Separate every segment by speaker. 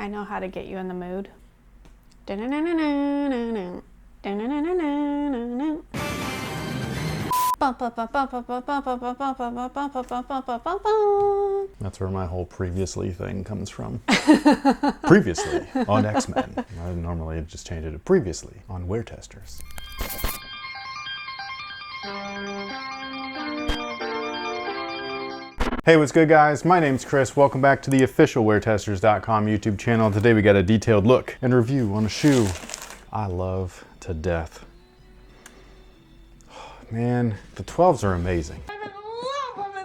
Speaker 1: I know how to get you in the mood.
Speaker 2: That's where my whole previously thing comes from. Previously on X-Men. I normally just change it to previously on WearTesters. Hey, what's good guys? My name's Chris. Welcome back to the official WearTesters.com YouTube channel. Today we got a detailed look and review on a shoe I love to death. Man, the 12s are amazing.
Speaker 3: I'm in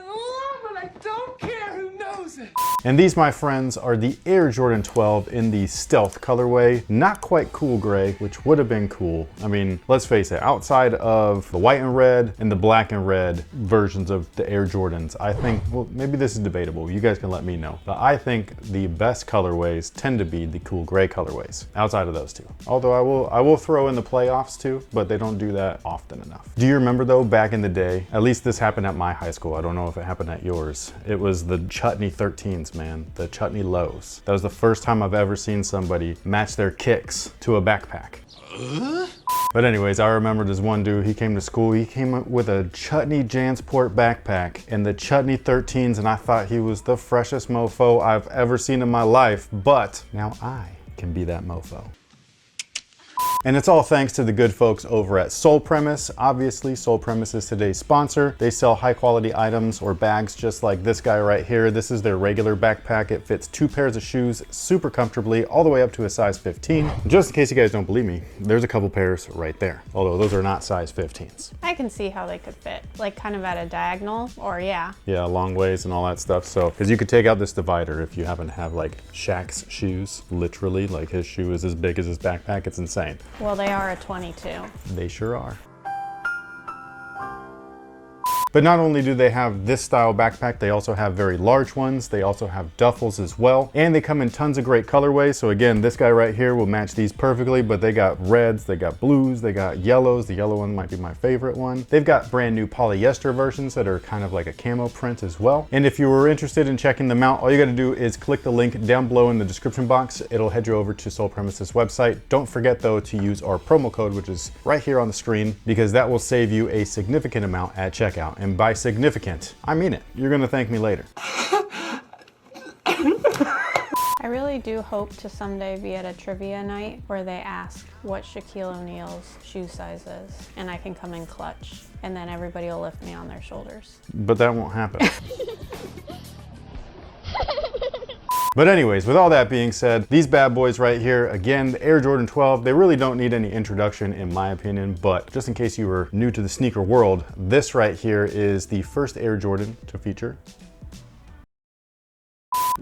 Speaker 3: love, I don't care who knows it.
Speaker 2: And these, my friends, are the Air Jordan 12 in the stealth colorway. Not quite cool gray, which would have been cool. I mean, let's face it, outside of the white and red and the black and red versions of the Air Jordans, I think, well, maybe this is debatable. You guys can let me know. But I think the best colorways tend to be the cool gray colorways, outside of those two. Although I will throw in the playoffs too, but they don't do that often enough. Do you remember though, back in the day, at least this happened at my high school, I don't know if it happened at yours, it was the chutney 13s, man, the chutney lows. That was the first time I've ever seen somebody match their kicks to a backpack. But anyways, I remember this one dude, he came to school, he came up with a chutney Jansport backpack and the chutney 13s, and I thought he was the freshest mofo I've ever seen in my life, but now I can be that mofo. And it's all thanks to the good folks over at Sole Premise. Obviously, Sole Premise is today's sponsor. They sell high quality items or bags just like this guy right here. This is their regular backpack. It fits 2 pairs of shoes super comfortably, all the way up to a size 15. Just in case you guys don't believe me, there's a couple pairs right there. Although those are not size 15s.
Speaker 1: I can see how they could fit, like kind of at a diagonal, or yeah.
Speaker 2: Yeah, long ways and all that stuff. So, because you could take out this divider if you happen to have like Shaq's shoes, literally, like his shoe is as big as his backpack. It's insane.
Speaker 1: Well, they are a 22.
Speaker 2: They sure are. But not only do they have this style backpack, they also have very large ones. They also have duffels as well. And they come in tons of great colorways. So again, this guy right here will match these perfectly, but they got reds, they got blues, they got yellows. The yellow one might be my favorite one. They've got brand new polyester versions that are kind of like a camo print as well. And if you were interested in checking them out, all you gotta do is click the link down below in the description box. It'll head you over to Sole Premise's website. Don't forget though to use our promo code, which is right here on the screen, because that will save you a significant amount at checkout. And by significant, I mean it. You're gonna thank me later.
Speaker 1: I really do hope to someday be at a trivia night where they ask what Shaquille O'Neal's shoe size is, and I can come in clutch, and then everybody will lift me on their shoulders.
Speaker 2: But that won't happen. But anyways, with all that being said, these bad boys right here, again, the Air Jordan 12, they really don't need any introduction in my opinion, but just in case you were new to the sneaker world, this right here is the first Air Jordan to feature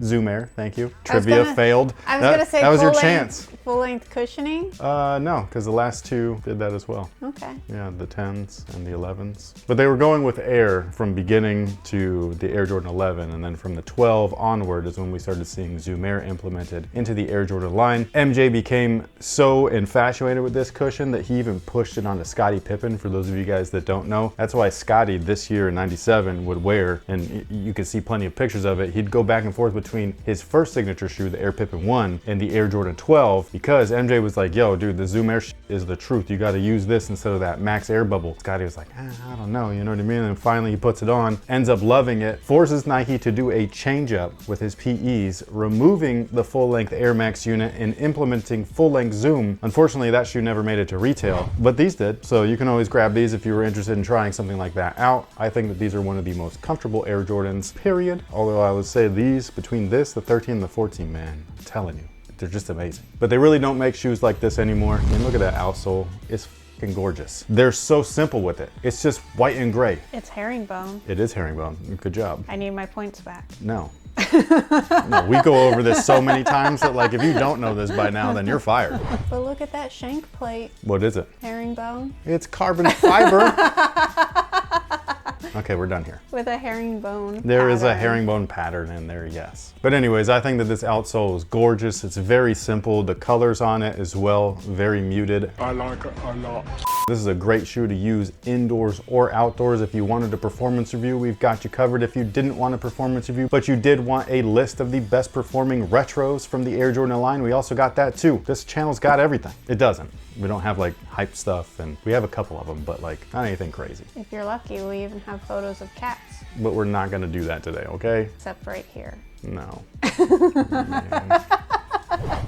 Speaker 2: Zoom Air, thank you. Trivia failed.
Speaker 1: I was gonna say
Speaker 2: that was your
Speaker 1: full-length,
Speaker 2: chance.
Speaker 1: Full-length cushioning?
Speaker 2: No, because the last two did that as well.
Speaker 1: Okay.
Speaker 2: Yeah, the 10s and the 11s. But they were going with Air from beginning to the Air Jordan 11, and then from the 12 onward is when we started seeing Zoom Air implemented into the Air Jordan line. MJ became so infatuated with this cushion that he even pushed it onto Scottie Pippen, for those of you guys that don't know. That's why Scottie this year in '97 would wear, and you can see plenty of pictures of it, he'd go back and forth between his first signature shoe, the Air Pippen 1, and the Air Jordan 12, because MJ was like, yo, dude, the Zoom Air is the truth. You got to use this instead of that Max Air bubble. Scottie was like, I don't know, you know what I mean? And finally he puts it on, ends up loving it, forces Nike to do a change up with his PEs, removing the full-length Air Max unit and implementing full-length Zoom. Unfortunately, that shoe never made it to retail, but these did. So you can always grab these if you were interested in trying something like that out. I think that these are one of the most comfortable Air Jordans, period. Although I would say these, between this, the 13 and the 14, man, I'm telling you, they're just amazing. But they really don't make shoes like this anymore. I mean, look at that outsole. It's fucking gorgeous. They're so simple with it. It's just white and gray.
Speaker 1: It's herringbone.
Speaker 2: It is herringbone. Good job.
Speaker 1: I need my points back.
Speaker 2: No. No, we go over this so many times that like if you don't know this by now, then you're fired.
Speaker 1: But look at that shank plate.
Speaker 2: What is it?
Speaker 1: Herringbone.
Speaker 2: It's carbon fiber. Okay, we're done here.
Speaker 1: With a herringbone
Speaker 2: There is a
Speaker 1: pattern.
Speaker 2: herringbone pattern in there, yes. But anyways, I think that this outsole is gorgeous. It's very simple. The colors on it as well, very muted.
Speaker 3: I like it a lot.
Speaker 2: This is a great shoe to use indoors or outdoors. If you wanted a performance review, we've got you covered. If you didn't want a performance review, but you did want a list of the best performing retros from the Air Jordan line, we also got that too. This channel's got everything. It doesn't. We don't have like hype stuff, and we have a couple of them, but like not anything crazy.
Speaker 1: If you're lucky, we even have photos of cats.
Speaker 2: But we're not gonna do that today, okay?
Speaker 1: Except right here.
Speaker 2: No.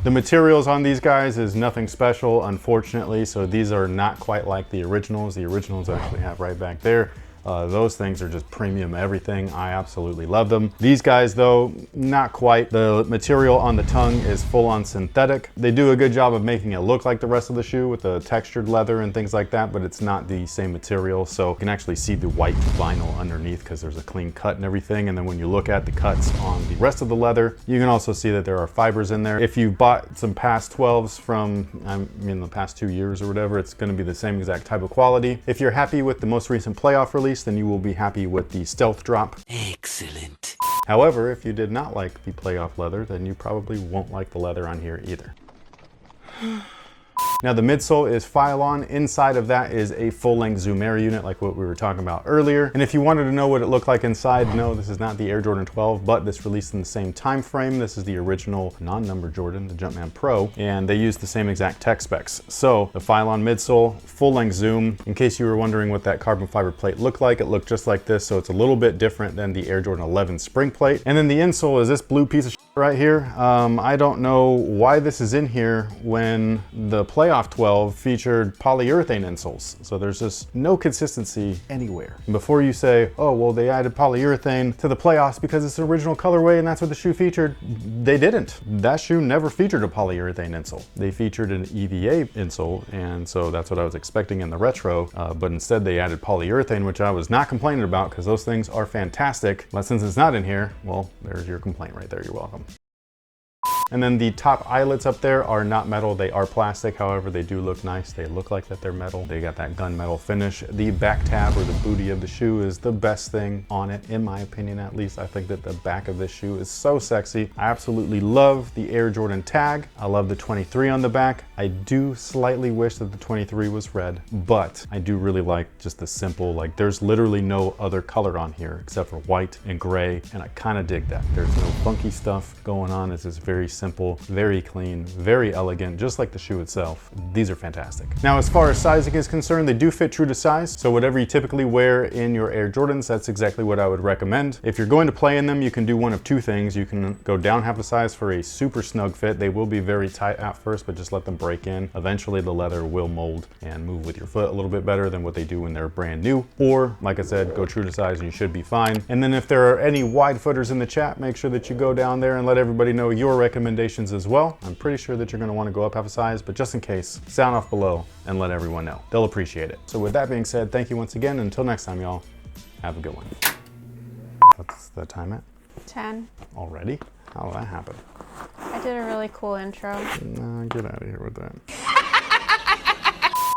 Speaker 2: The materials on these guys is nothing special, unfortunately, so these are not quite like the originals. The originals I actually have right back there. Those things are just premium everything. I absolutely love them. These guys though, not quite. The material on the tongue is full on synthetic. They do a good job of making it look like the rest of the shoe with the textured leather and things like that, but it's not the same material. So you can actually see the white vinyl underneath because there's a clean cut and everything. And then when you look at the cuts on the rest of the leather, you can also see that there are fibers in there. If you bought some past 12s from, the past 2 years or whatever, it's gonna be the same exact type of quality. If you're happy with the most recent playoff release, then you will be happy with the Stealth Drop.
Speaker 4: Excellent.
Speaker 2: However, if you did not like the playoff leather, then you probably won't like the leather on here either. Now the midsole is Phylon. Inside of that is a full-length Zoom Air unit like what we were talking about earlier. And if you wanted to know what it looked like inside, no, this is not the Air Jordan 12, but this released in the same time frame. This is the original non-numbered Jordan, the Jumpman Pro, and they use the same exact tech specs. So the Phylon midsole, full-length Zoom. In case you were wondering what that carbon fiber plate looked like, it looked just like this, so it's a little bit different than the Air Jordan 11 spring plate. And then the insole is this blue piece of shit right here. I don't know why this is in here when the playoff 12 featured polyurethane insoles. So there's just no consistency anywhere. And before you say, oh, well, they added polyurethane to the playoffs because it's the original colorway and that's what the shoe featured, they didn't. That shoe never featured a polyurethane insole. They featured an EVA insole, and so that's what I was expecting in the retro, but instead they added polyurethane, which I was not complaining about because those things are fantastic. But since it's not in here, well, there's your complaint right there. You're welcome. And then the top eyelets up there are not metal, they are plastic. However, they do look nice. They look like that they're metal. They got that gunmetal finish. The back tab or the booty of the shoe is the best thing on it, in my opinion at least. I think that the back of this shoe is so sexy. I absolutely love the Air Jordan tag. I love the 23 on the back. I do slightly wish that the 23 was red, but I do really like just the simple, like there's literally no other color on here except for white and gray, and I kind of dig that. There's no funky stuff going on. It's just very simple, very clean, very elegant, just like the shoe itself. These are fantastic. Now, as far as sizing is concerned, they do fit true to size. So whatever you typically wear in your Air Jordans, that's exactly what I would recommend. If you're going to play in them, you can do one of two things. You can go down half a size for a super snug fit. They will be very tight at first, but just let them break in. Eventually the leather will mold and move with your foot a little bit better than what they do when they're brand new. Or, like I said, go true to size and you should be fine. And then if there are any wide footers in the chat, make sure that you go down there and let everybody know your recommendations as well. I'm pretty sure that you're going to want to go up half a size, but just in case, sound off below and let everyone know. They'll appreciate it. So with that being said, thank you once again. Until next time, y'all, have a good one. What's the time at?
Speaker 1: 10.
Speaker 2: Already? How did that happen?
Speaker 1: I did a really cool intro.
Speaker 2: Nah, get out of here with that.